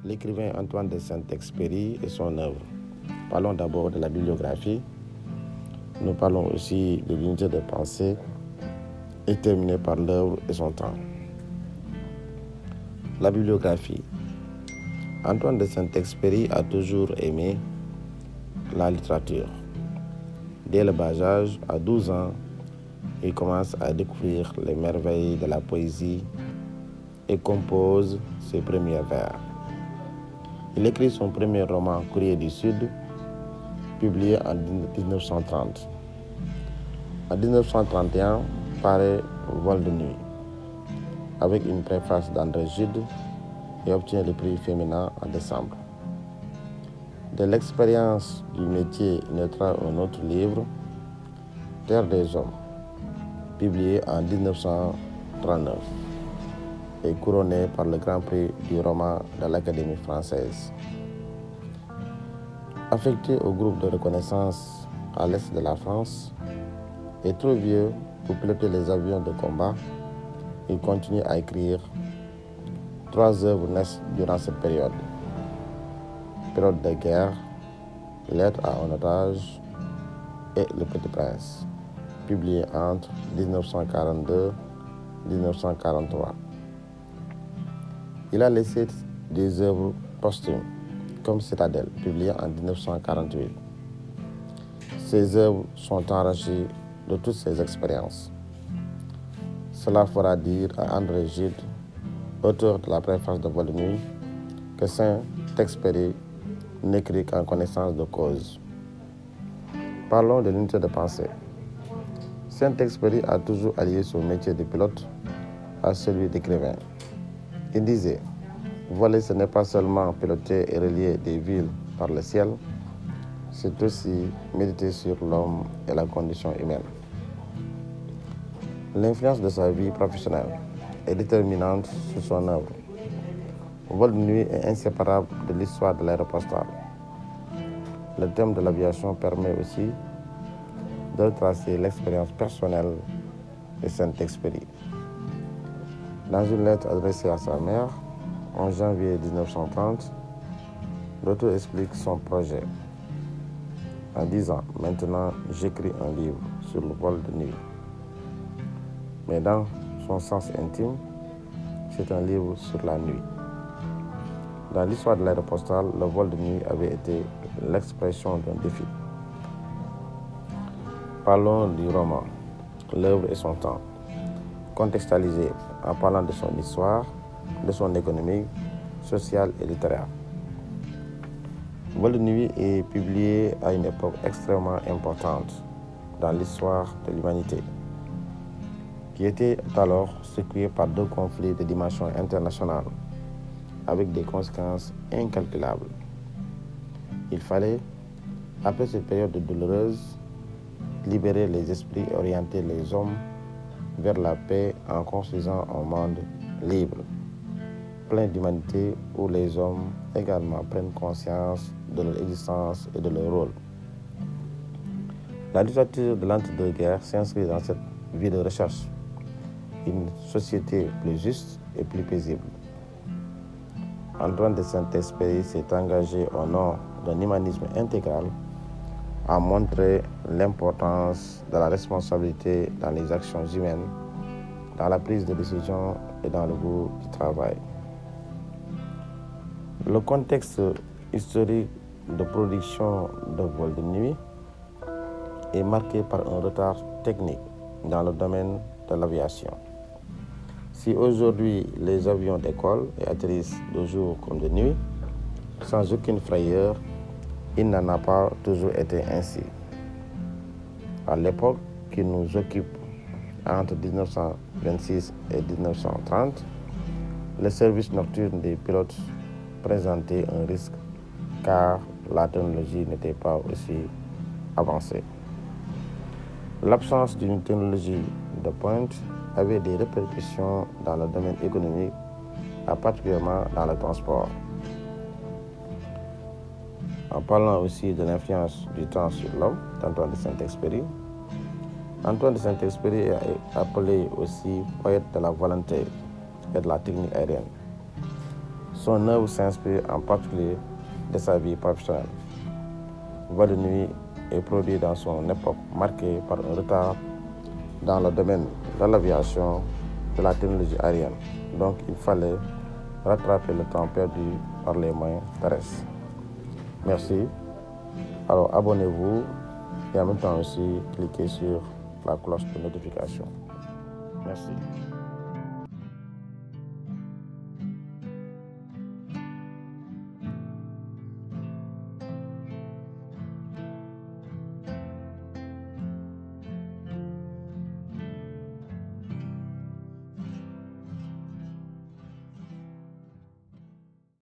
l'écrivain Antoine de Saint-Exupéry et son œuvre. Parlons d'abord de la bibliographie. Nous parlons aussi de l'unité de pensée et terminer par l'œuvre et son temps. La bibliographie. Antoine de Saint-Exupéry a toujours aimé la littérature. Dès le bas âge, à 12 ans, il commence à découvrir les merveilles de la poésie et compose ses premiers vers. Il écrit son premier roman Courrier du Sud, publié en 1930. En 1931, paraît Vol de nuit, avec une préface d'André Gide et obtient le prix féminin en décembre. De l'expérience du métier naîtra un autre livre, Terre des hommes, publié en 1939 et couronné par le Grand Prix du roman de l'Académie française. Affecté au groupe de reconnaissance à l'est de la France et trop vieux pour piloter les avions de combat, il continue à écrire. 3 œuvres naissent durant cette période. Période de guerre, Lettre à un otage et Le Petit Prince, publié entre 1942 et 1943. Il a laissé des œuvres posthumes, comme Citadelle, publié en 1948. Ces œuvres sont enrichies de toutes ses expériences. Cela fera dire à André Gide, auteur de la préface de Vol de nuit, que Saint-Exupéry n'écrit qu'en connaissance de cause. Parlons de l'unité de pensée. Saint-Exupéry a toujours allié son métier de pilote à celui d'écrivain. Il disait, voler ce n'est pas seulement piloter et relier des villes par le ciel, c'est aussi méditer sur l'homme et la condition humaine. L'influence de sa vie professionnelle est déterminante sur son œuvre. Vol de nuit est inséparable de l'histoire de l'aéropostale. Le thème de l'aviation permet aussi de retracer l'expérience personnelle de Saint-Exupéry. Dans une lettre adressée à sa mère, en janvier 1930, l'auteur explique son projet en disant « Maintenant, j'écris un livre sur le vol de nuit. » Mais dans son sens intime, c'est un livre sur la nuit. Dans l'histoire de l'aéropostale, le vol de nuit avait été l'expression d'un défi. Parlons du roman, l'œuvre et son temps, contextualisé en parlant de son histoire, de son économie, sociale et littéraire. Vol de nuit est publié à une époque extrêmement importante dans l'histoire de l'humanité, qui était alors secouée par 2 conflits de dimension internationale, avec des conséquences incalculables. Il fallait, après cette période douloureuse, libérer les esprits et orienter les hommes vers la paix en construisant un monde libre, plein d'humanité où les hommes également prennent conscience de leur existence et de leur rôle. La littérature de l'entre-deux-guerres s'inscrit dans cette vie de recherche, une société plus juste et plus paisible. Antoine de Saint-Exupéry s'est engagé au nom d'un humanisme intégral à montrer l'importance de la responsabilité dans les actions humaines, dans la prise de décision et dans le goût du travail. Le contexte historique de production de Vol de nuit est marqué par un retard technique dans le domaine de l'aviation. Si aujourd'hui les avions décollent et atterrissent de jour comme de nuit, sans aucune frayeur, il n'en a pas toujours été ainsi. À l'époque qui nous occupe, entre 1926 et 1930, le service nocturne des pilotes présentait un risque car la technologie n'était pas aussi avancée. L'absence d'une technologie de pointe avait des répercussions dans le domaine économique, particulièrement dans le transport. En parlant aussi de l'influence du temps sur l'homme d'Antoine de Saint-Exupéry, Antoine de Saint-Exupéry est appelé aussi poète de la volonté et de la technique aérienne. Son œuvre s'inspire en particulier de sa vie professionnelle. Voix de nuit est produit dans son époque marquée par un retard dans le domaine de l'aviation, de la technologie aérienne. Donc il fallait rattraper le temps perdu par les moyens terrestres. Merci. Alors abonnez-vous et en même temps aussi cliquez sur la cloche de notification. Merci.